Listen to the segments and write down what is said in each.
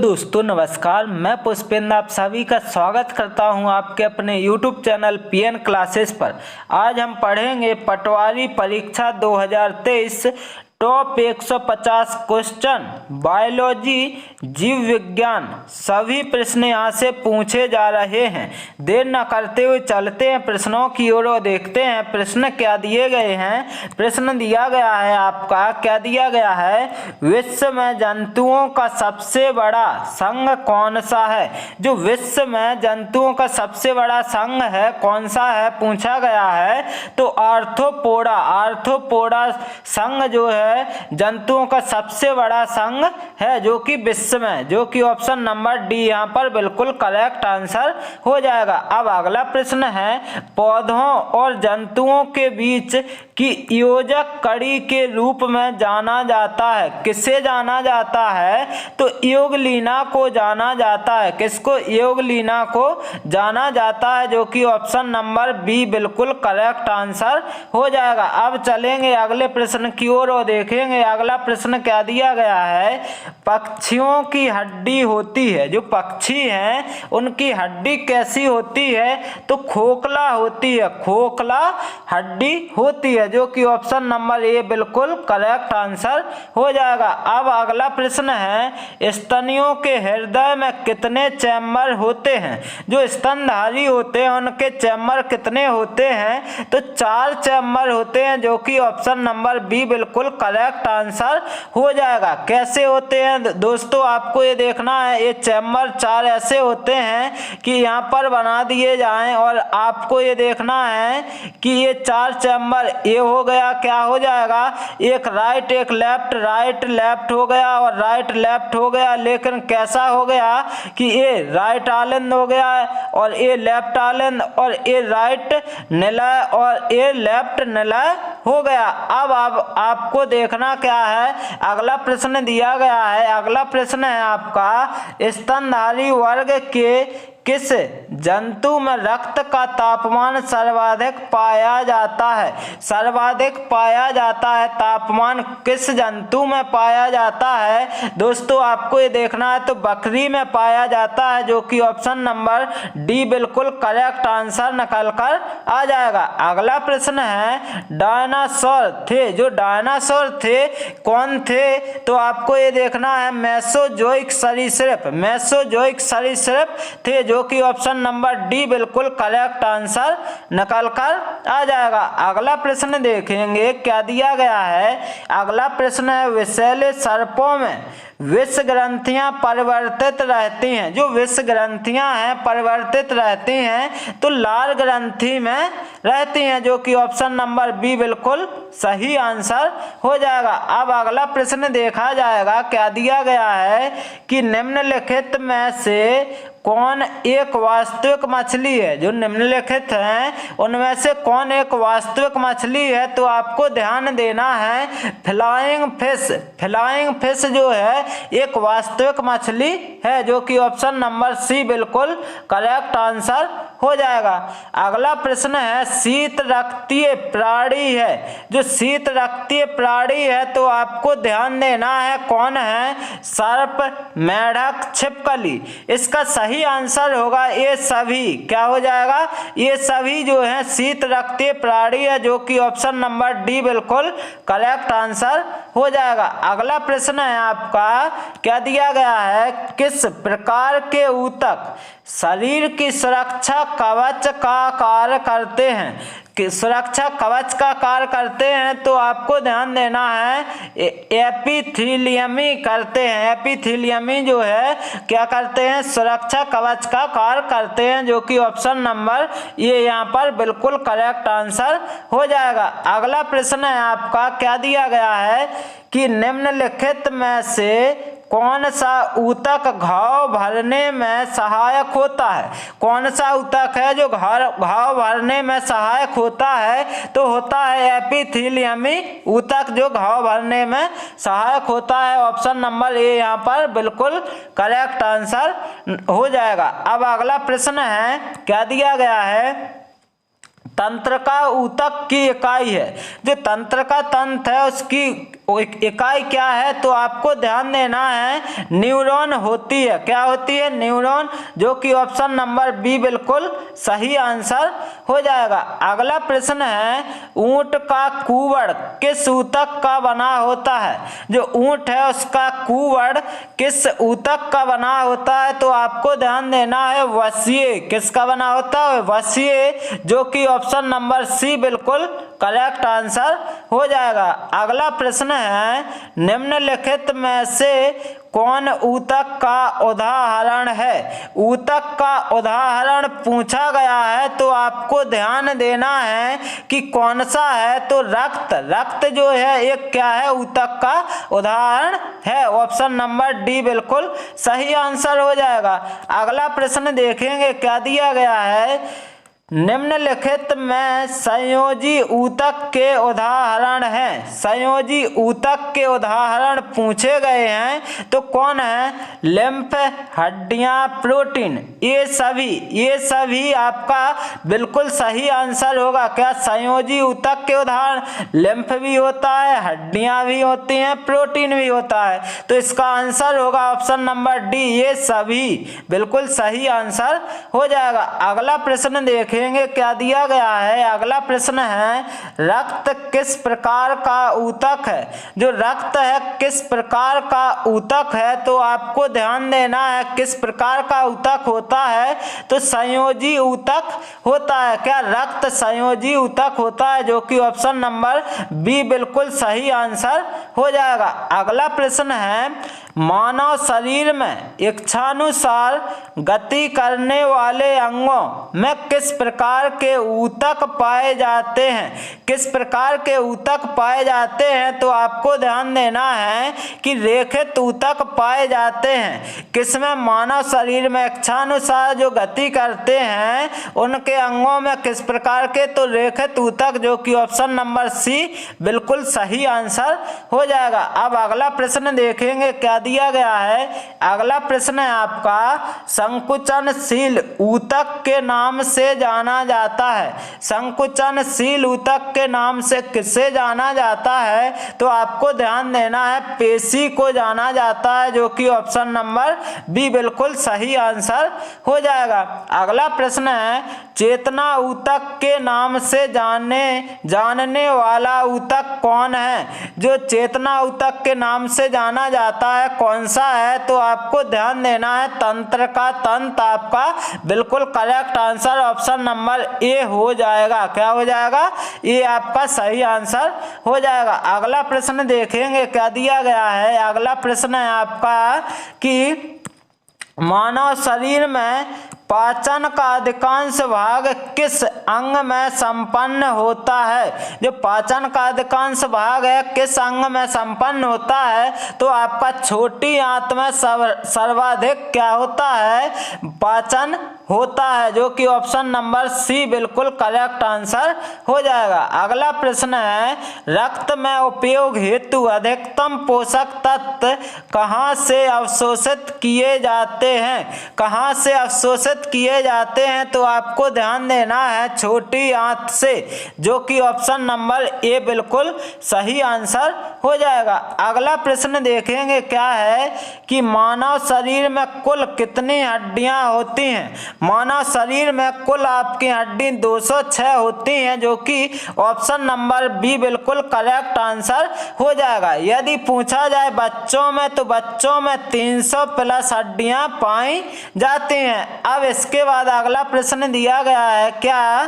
दोस्तों नमस्कार, मैं पुष्पेंद्र आप सभी का स्वागत करता हूं आपके अपने YouTube चैनल पीएन क्लासेस पर। आज हम पढ़ेंगे पटवारी परीक्षा 2023 टॉप 150 क्वेश्चन बायोलॉजी जीव विज्ञान। सभी प्रश्न यहाँ से पूछे जा रहे हैं। देर न करते हुए चलते हैं प्रश्नों की ओर और देखते हैं प्रश्न क्या दिए गए हैं। प्रश्न दिया गया है आपका, क्या दिया गया है, विश्व में जंतुओं का सबसे बड़ा संघ कौन सा है। जो विश्व में जंतुओं का सबसे बड़ा संघ है कौन सा है पूछा गया है, तो आर्थ्रोपोडा संघ जो है जंतुओं का सबसे बड़ा संघ है, जो कि विश्व में, जो कि ऑप्शन नंबर डी यहाँ पर बिल्कुल करेक्ट आंसर हो जाएगा। अब अगला प्रश्न है, पौधों और जंतुओं के बीच की योजक कड़ी के रूप में जाना जाता है। किसे जाना जाता है, तो योगलीना को जाना जाता है। किसको, योगलीना को जाना जाता है, जो कि ऑप्शन नंबर बी बिल्कुल करेक्ट आंसर हो जाएगा। अब चलेंगे अगले प्रश्न की ओर और देखेंगे अगला प्रश्न क्या दिया गया है। पक्षियों की हड्डी होती है, जो पक्षी हैं उनकी हड्डी कैसी होती है, तो खोखला होती है, खोखला हड्डी होती है, जो कि ऑप्शन नंबर ए बिल्कुल करेक्ट आंसर हो जाएगा। अब अगला प्रश्न है, स्तनियों के हृदय में कितने चैम्बर होते हैं। जो स्तनधारी होते हैं उनके चैम्बर कितने होते हैं, तो 4 चैम्बर होते हैं, जो कि ऑप्शन नंबर बी बिल्कुल करेक्ट आंसर हो जाएगा। कैसे होते हैं दोस्तों, आपको ये देखना है, ये चैम्बर 4 ऐसे होते हैं कि यहाँ पर बना दिए जाएं और आपको ये देखना है कि ये 4 चैम्बर, ये हो गया, क्या हो जाएगा, एक राइट एक लेफ्ट, राइट लेफ्ट हो गया और राइट लेफ्ट हो गया। लेकिन कैसा हो गया कि ये राइट आलिंद हो गया और ये लेफ्ट आलिंद और ये राइट निलय और ये लेफ्ट निलय हो गया। अब आपको देखना क्या है, अगला प्रश्न दिया गया है। अगला प्रश्न है आपका, स्तनधारी वर्ग के किस जंतु में रक्त का तापमान सर्वाधिक पाया जाता है। सर्वाधिक पाया जाता है तापमान किस जंतु में पाया जाता है दोस्तों, आपको ये देखना है, तो बकरी में पाया जाता है, जो कि ऑप्शन नंबर डी बिल्कुल करेक्ट आंसर निकल कर आ जाएगा। अगला प्रश्न है, डायनासोर थे, जो डायनासोर थे कौन थे, तो आपको ये देखना है, मेसोजोइक सरीसृप, मेसोजोइक सरीसृप थे, जो कि ऑप्शन नंबर डी बिल्कुल करेक्ट आंसर निकल कर आ जाएगा। अगला प्रश्न देखेंगे क्या दिया गया है। अगला प्रश्न है, विषैले सर्पों में विष ग्रंथियां परिवर्तित रहती हैं। जो विष ग्रंथियां हैं परिवर्तित रहती हैं, तो लाल ग्रंथि में रहती हैं, जो कि ऑप्शन नंबर बी बिल्कुल सही आंसर हो जाएगा। अब अगला प्रश्न देखा जाएगा, क्या दिया गया है कि निम्नलिखित में से कौन एक वास्तविक मछली है। जो निम्नलिखित हैं उनमें से कौन एक वास्तविक मछली है, तो आपको ध्यान देना है, फ्लाइंग फिश, फ्लाइंग फिश जो है एक वास्तविक मछली है, जो कि ऑप्शन नंबर सी बिल्कुल करेक्ट आंसर हो जाएगा। अगला प्रश्न है, शीत रक्तीय प्राणी है। जो शीत रक्तीय प्राणी है, तो आपको ध्यान देना है, कौन है, सर्प, मेढक, छिपकली। इसका सही आंसर होगा ये सभी, क्या हो जाएगा, ये सभी जो है शीत रक्तीय प्राणी है, जो कि ऑप्शन नंबर डी बिल्कुल करेक्ट आंसर हो जाएगा। अगला प्रश्न है आपका, क्या दिया गया है, किस प्रकार के ऊतक शरीर की सुरक्षा कवच का कार्य करते हैं। कि सुरक्षा कवच का कार्य करते हैं, तो आपको ध्यान देना है, एपिथेलियमी करते हैं। एपिथेलियमी जो है क्या करते हैं, सुरक्षा कवच का कार्य करते हैं, जो कि ऑप्शन नंबर ये यहाँ पर बिल्कुल करेक्ट आंसर हो जाएगा। अगला प्रश्न है आपका, क्या दिया गया है कि निम्नलिखित में से कौन सा ऊतक घाव भरने में सहायक होता है। कौन सा ऊतक है जो घाव भरने में सहायक होता है, तो होता है एपिथेलियमी ऊतक, जो घाव भरने में सहायक होता है। ऑप्शन नंबर ए यहाँ पर बिल्कुल करेक्ट आंसर हो जाएगा। अब अगला प्रश्न है, क्या दिया गया है, तंत्रिका ऊतक की इकाई है। जो तंत्रिका तंत्र है उसकी इकाई क्या है, तो आपको ध्यान देना है न्यूरॉन होती है। क्या होती है? न्यूरॉन, जो कि ऑप्शन नंबर बी बिल्कुल सही आंसर हो जाएगा। अगला प्रश्न है, ऊंट का कुवड़ किस ऊतक का बना होता है? जो ऊंट है उसका कुवड़ किस ऊतक का बना होता है? तो आपको ध्यान देना है वसीय। किसका बना होता है? वसीय, जो कि ऑप्शन नंबर सी बिल्कुल करेक्ट आंसर हो जाएगा। अगला प्रश्न है, निम्नलिखित में से कौन ऊतक का उदाहरण है? ऊतक का उदाहरण पूछा गया है तो आपको ध्यान देना है कि कौन सा है। तो रक्त जो है एक क्या है? ऊतक का उदाहरण है। ऑप्शन नंबर डी बिल्कुल सही आंसर हो जाएगा। अगला प्रश्न देखेंगे क्या दिया गया है, निम्नलिखित में संयोजी ऊतक के उदाहरण हैं। संयोजी ऊतक के उदाहरण पूछे गए हैं तो कौन है? लिम्फ, हड्डियां, प्रोटीन, ये सभी आपका बिल्कुल सही आंसर होगा। क्या संयोजी ऊतक के उदाहरण? लिम्फ भी होता है, हड्डियां भी होती हैं, प्रोटीन भी होता है। तो इसका आंसर होगा ऑप्शन नंबर डी, ये सभी बिल्कुल सही आंसर हो जाएगा। अगला प्रश्न देखेंगे क्या दिया गया है। अगला प्रश्न है, रक्त किस प्रकार का ऊतक है? जो रक्त है किस प्रकार का ऊतक है? तो आपको ध्यान देना है किस प्रकार का ऊतक होता है। तो संयोजी ऊतक होता है। क्या रक्त संयोजी ऊतक होता है? जो कि ऑप्शन नंबर बी बिल्कुल सही आंसर हो जाएगा। अगला प्रश्न है, मानव शरीर में इच्छानुसार गति करने वाले अंगों में किस प्रकार के ऊतक पाए जाते हैं? किस प्रकार के ऊतक पाए जाते हैं? तो आपको ध्यान देना है कि रेखित ऊतक पाए जाते हैं। किसमें? मानव शरीर में इच्छानुसार जो गति करते हैं उनके अंगों में किस प्रकार के? तो रेखित ऊतक, जो कि ऑप्शन नंबर सी बिल्कुल सही आंसर हो जाएगा। अब अगला प्रश्न देखेंगे क्या दिया गया है। अगला प्रश्न है आपका, संकुचनशील ऊतक के नाम से जाना जाता है। संकुचनशील ऊतक के नाम से किसे जाना जाता है? तो आपको ध्यान देना है पेशी को जाना जाता है, जो कि ऑप्शन नंबर बी बिल्कुल सही आंसर हो जाएगा। अगला प्रश्न है, चेतना ऊतक के नाम से जानने वाला ऊतक कौन है? जो चेतना ऊतक के नाम से जाना जाता है कौन सा है? तो आपको ध्यान देना है तंत्र का। तंत्र आपका बिल्कुल correct answer option number A हो जाएगा। क्या हो जाएगा? ये आपका सही आंसर हो जाएगा। अगला प्रश्न देखेंगे क्या दिया गया है। अगला प्रश्न है आपका कि मानव शरीर में पाचन का अधिकांश भाग किस अंग में संपन्न होता है? जो पाचन का अधिकांश भाग है किस अंग में संपन्न होता है? तो आपका छोटी आंत में सर्वाधिक क्या होता है? पाचन होता है, जो कि ऑप्शन नंबर सी बिल्कुल करेक्ट आंसर हो जाएगा। अगला प्रश्न है, रक्त में उपयोग हेतु अधिकतम पोषक तत्व कहाँ से अवशोषित किए जाते हैं? कहाँ से अवशोषित किए जाते हैं? तो आपको ध्यान देना है छोटी आंत से, जो कि ऑप्शन नंबर ए बिल्कुल सही आंसर हो जाएगा। अगला प्रश्न देखेंगे क्या है कि मानव शरीर में कुल कितनी हड्डियां होती हैं? मानव शरीर में कुल आपकी हड्डी 206 होती हैं, जो कि ऑप्शन नंबर बी बिल्कुल करेक्ट आंसर हो जाएगा। यदि पूछा जाए बच्चों में, तो बच्चों में 300 प्लस हड्डियां पाई जाती हैं। अब इसके बाद अगला प्रश्न दिया गया है क्या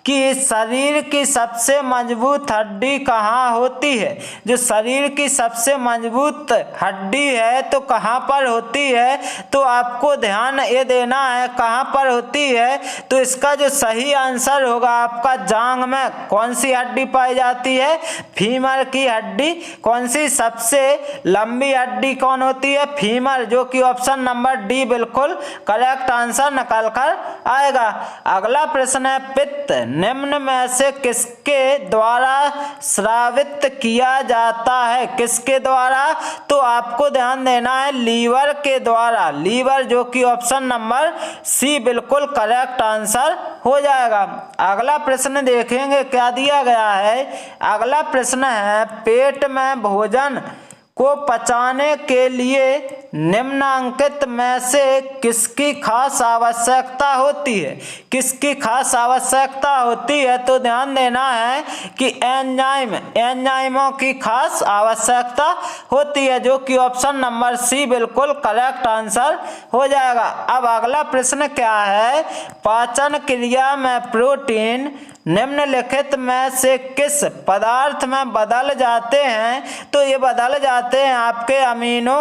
कि शरीर की सबसे मजबूत हड्डी कहाँ होती है? जो शरीर की सबसे मजबूत हड्डी है तो कहाँ पर होती है? तो आपको ध्यान ये देना है कहाँ पर होती है। तो इसका जो सही आंसर होगा आपका जांघ में कौन सी हड्डी पाई जाती है? फीमर की हड्डी। कौन सी सबसे लंबी हड्डी कौन होती है? फीमर, जो कि ऑप्शन नंबर डी बिल्कुल करेक्ट आंसर निकल कर आएगा। अगला प्रश्न है, पित्त निम्न में से किसके द्वारा स्रावित किया जाता होता है किसके द्वारा, तो आपको ध्यान देना है लीवर के द्वारा, लीवर, जो कि ऑप्शन नंबर सी बिल्कुल करेक्ट आंसर हो जाएगा। अगला प्रश्न देखेंगे क्या दिया गया है। अगला प्रश्न है पेट में भोजन को पचाने के लिए निम्नलिखित में से किसकी खास आवश्यकता होती है, किसकी खास आवश्यकता होती है, तो ध्यान देना है कि एंजाइमों की खास आवश्यकता होती है, जो कि ऑप्शन नंबर सी बिल्कुल करेक्ट आंसर हो जाएगा। अब अगला प्रश्न क्या है, पाचन क्रिया में प्रोटीन निम्नलिखित में से किस पदार्थ में बदल जाते हैं, तो ये बदल जाते हैं आपके अमीनो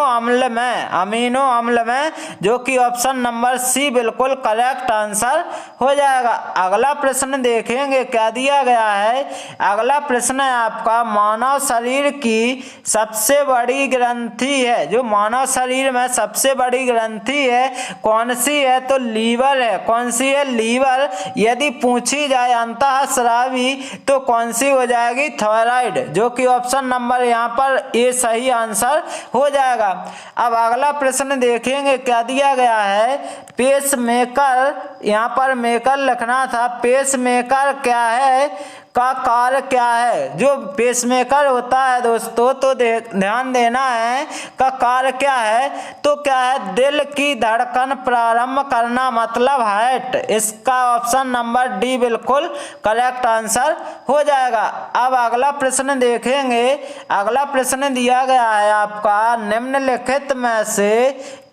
अम्ल में, जो कि ऑप्शन नंबर सी बिल्कुल करेक्ट आंसर हो जाएगा। अगला प्रश्न देखेंगे क्या दिया गया है। अगला प्रश्न है आपका मानव शरीर की सबसे बड़ी ग्रंथि है, जो मानव शरीर में सबसे बड़ी ग्रंथि है कौन सी है, तो लीवर है। कौन सी है, लीवर। यदि पूछी जाए अंतःस्रावी तो कौन सी हो जाएगी, थायराइड, जो कि ऑप्शन नंबर यहाँ पर ए सही आंसर हो जाएगा। अब अगला प्रश्न देखेंगे क्या दिया गया है। पेस मेकर, यहाँ पर मेकर लिखना था, पेस मेकर क्या है का कार्य क्या है, जो पेसमेकर होता है दोस्तों, तो ध्यान देना है का कार्य क्या है, तो क्या है दिल की धड़कन प्रारंभ करना, मतलब हार्ट। इसका ऑप्शन नंबर डी बिल्कुल करेक्ट आंसर हो जाएगा। अब अगला प्रश्न देखेंगे। अगला प्रश्न दिया गया है आपका निम्नलिखित में से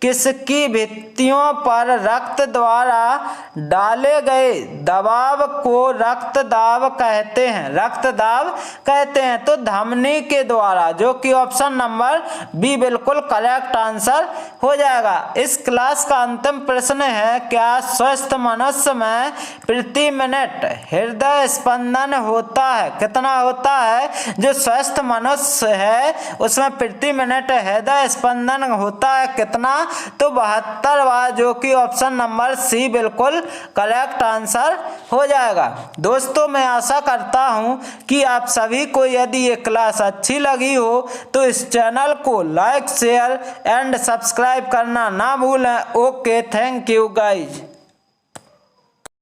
किसकी भित्तियों पर रक्त द्वारा डाले गए दबाव को रक्त दाब कहते हैं, रक्त दाब कहते हैं, तो धमनी के द्वारा, जो कि ऑप्शन नंबर बी बिल्कुल करेक्ट आंसर हो जाएगा। इस क्लास का अंतिम प्रश्न है क्या स्वस्थ मनुष्य में प्रति मिनट हृदय स्पंदन होता है, कितना होता है, जो स्वस्थ मनुष्य है उसमें प्रति मिनट हृदय स्पंदन होता है कितना, तो 72 बार, जो कि ऑप्शन नंबर सी बिल्कुल करेक्ट आंसर हो जाएगा। दोस्तों मैं आशा करता हूं कि आप सभी को यदि ये क्लास अच्छी लगी हो तो इस चैनल को लाइक शेयर एंड सब्सक्राइब करना ना भूलें। Okay, thank you guys.